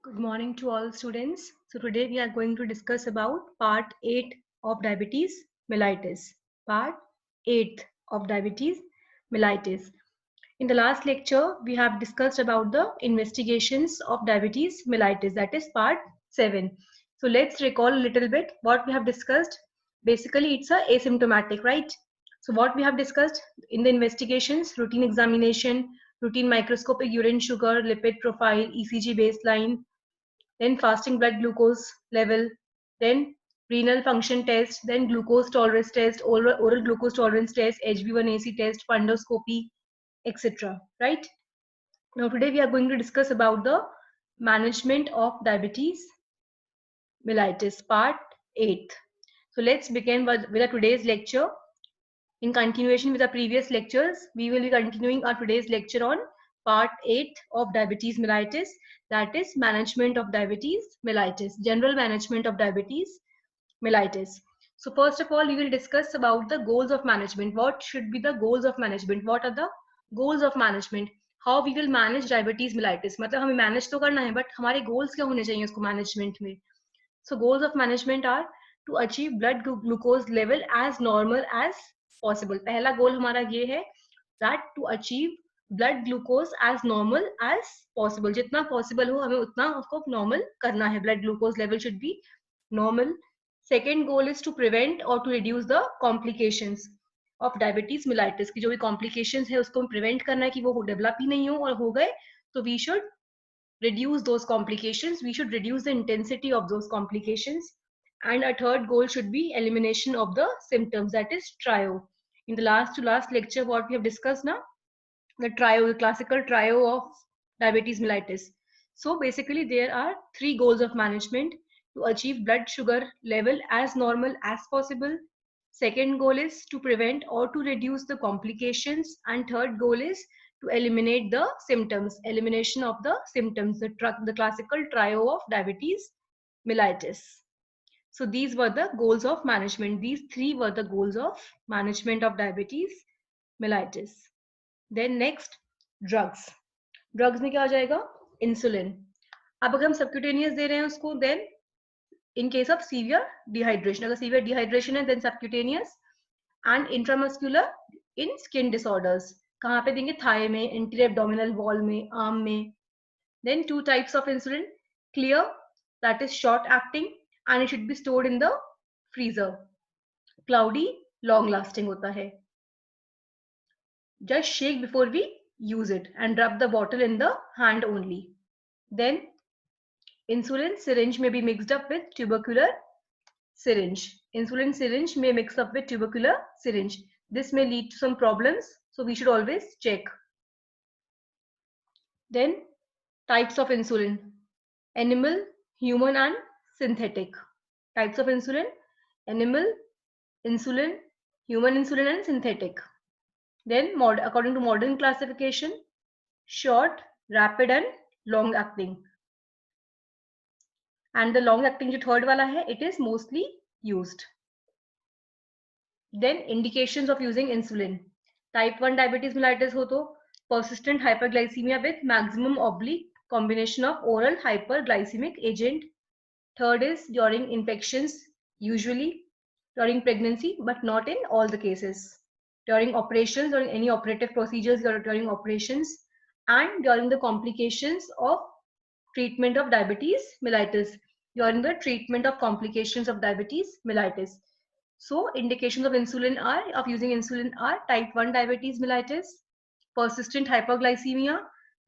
Good morning to all students. So today we are going to discuss about part 8 of diabetes mellitus. Part 8 of diabetes mellitus. In the last lecture, we have discussed about the investigations of diabetes mellitus, that is part 7. So let's recall a little bit what we have discussed. Basically, it's a asymptomatic, right? So what we have discussed in the investigations, routine examination, routine microscopic urine sugar, lipid profile, ECG baseline, then fasting blood glucose level, then renal function test, then glucose tolerance test, oral glucose tolerance test, HbA1c test, fundoscopy, etc. Right? Now today we are going to discuss about the management of diabetes mellitus part 8. So let's begin with our today's lecture. In continuation with our previous lectures, we will be continuing our today's lecture on part 8 of diabetes mellitus, that is management of diabetes mellitus, general management of diabetes mellitus. So first of all, we will discuss about the goals of management. What should be the goals of management? What are the goals of management? How we will manage diabetes mellitus? मतलब हमें manage तो करना है, but हमारे goals क्या होने चाहिए उसको management में? So goals of management are to achieve blood glucose level as normal as possible. पहला goal हमारा ये है that to achieve blood glucose as normal as possible. जितना possible हो हमें उतना उसको normal करना है. Blood glucose level should be normal. Second goal is to prevent or to reduce the complications of diabetes mellitus. की जो भी complications है उसको prevent करना है कि वो develop ही नहीं हो, और हो गए तो we should reduce those complications. We should reduce the intensity of those complications. And our third goal should be elimination of the symptoms, that is trio. In the last to last lecture, what we have discussed now, the trio, the classical trio of diabetes mellitus. So basically there are three goals of management: to achieve blood sugar level as normal as possible. Second goal is to prevent or to reduce the complications. And third goal is to eliminate the symptoms, elimination of the symptoms, the classical trio of diabetes mellitus. So these were the goals of management. These three were the goals of management of diabetes mellitus. Then next, drugs. Drugs में क्या हो जाएगा? Insulin. अब अगर हम subcutaneous दे रहे हैं उसको, then in case of severe dehydration, अगर सीवियर डिहाइड्रेशन है then subcutaneous. And intramuscular in skin disorders. कहाँ पे देंगे? थाई में, एंटीरियर एब्डोमिनल वॉल में, आर्म में. Then two types of insulin, clear that is short acting and it should be stored in the freezer. Cloudy long lasting होता है. Just shake before we use it and rub the bottle in the hand only. Then insulin syringe may be mixed up with tubercular syringe. Insulin syringe may mix up with tubercular syringe. This may lead to some problems, so we should always check. Then types of insulin: animal, human and synthetic. Types of insulin: animal insulin, human insulin and synthetic. Then according to modern classification, short, rapid and long acting. And the long acting जो third वाला है, it is mostly used. Then indications of using insulin. Type 1 diabetes mellitus हो तो persistent hyperglycemia with maximum oblique combination of oral hyperglycemic agent. Third is during infections, usually during pregnancy, but not in all the cases. During operations, during any operative procedures, during operations, and during the complications of treatment of diabetes mellitus, during the treatment of complications of diabetes mellitus. So indications of insulin are, of using insulin are: type 1 diabetes mellitus, persistent hyperglycemia,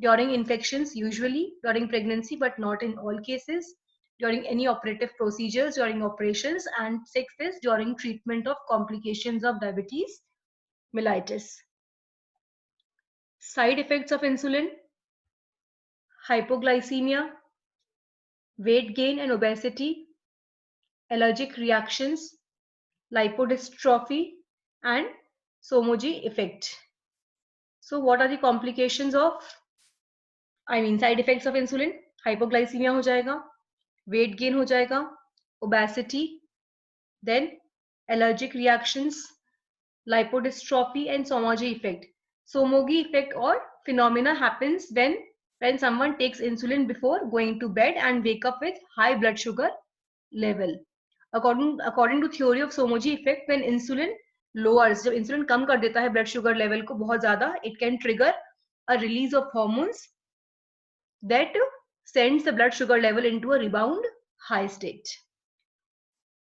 during infections usually, during pregnancy but not in all cases, during any operative procedures, during operations, and sixth is during treatment of complications of diabetes mellitus. Side effects of insulin: hypoglycemia, weight gain and obesity, allergic reactions, lipodystrophy, and Somogyi effect. So what are the complications of, side effects of insulin? Hypoglycemia हो जाएगा, weight gain हो जाएगा, obesity, then allergic reactions, lipodystrophy and Somogyi effect. Somogyi effect or phenomena happens when when someone takes insulin before going to bed and wake up with high blood sugar level. According to theory of Somogyi effect, when insulin lowers, जब insulin कम कर देता है blood sugar level को बहुत ज़्यादा, it can trigger a release of hormones that sends the blood sugar level into a rebound high state.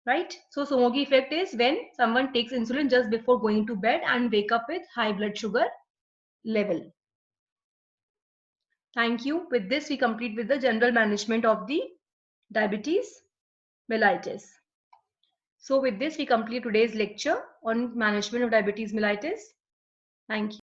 Right? So Somogyi effect is when someone takes insulin just before going to bed and wake up with high blood sugar level. Thank you. With this, we complete with the general management of the diabetes mellitus. So with this, we complete today's lecture on management of diabetes mellitus. Thank you.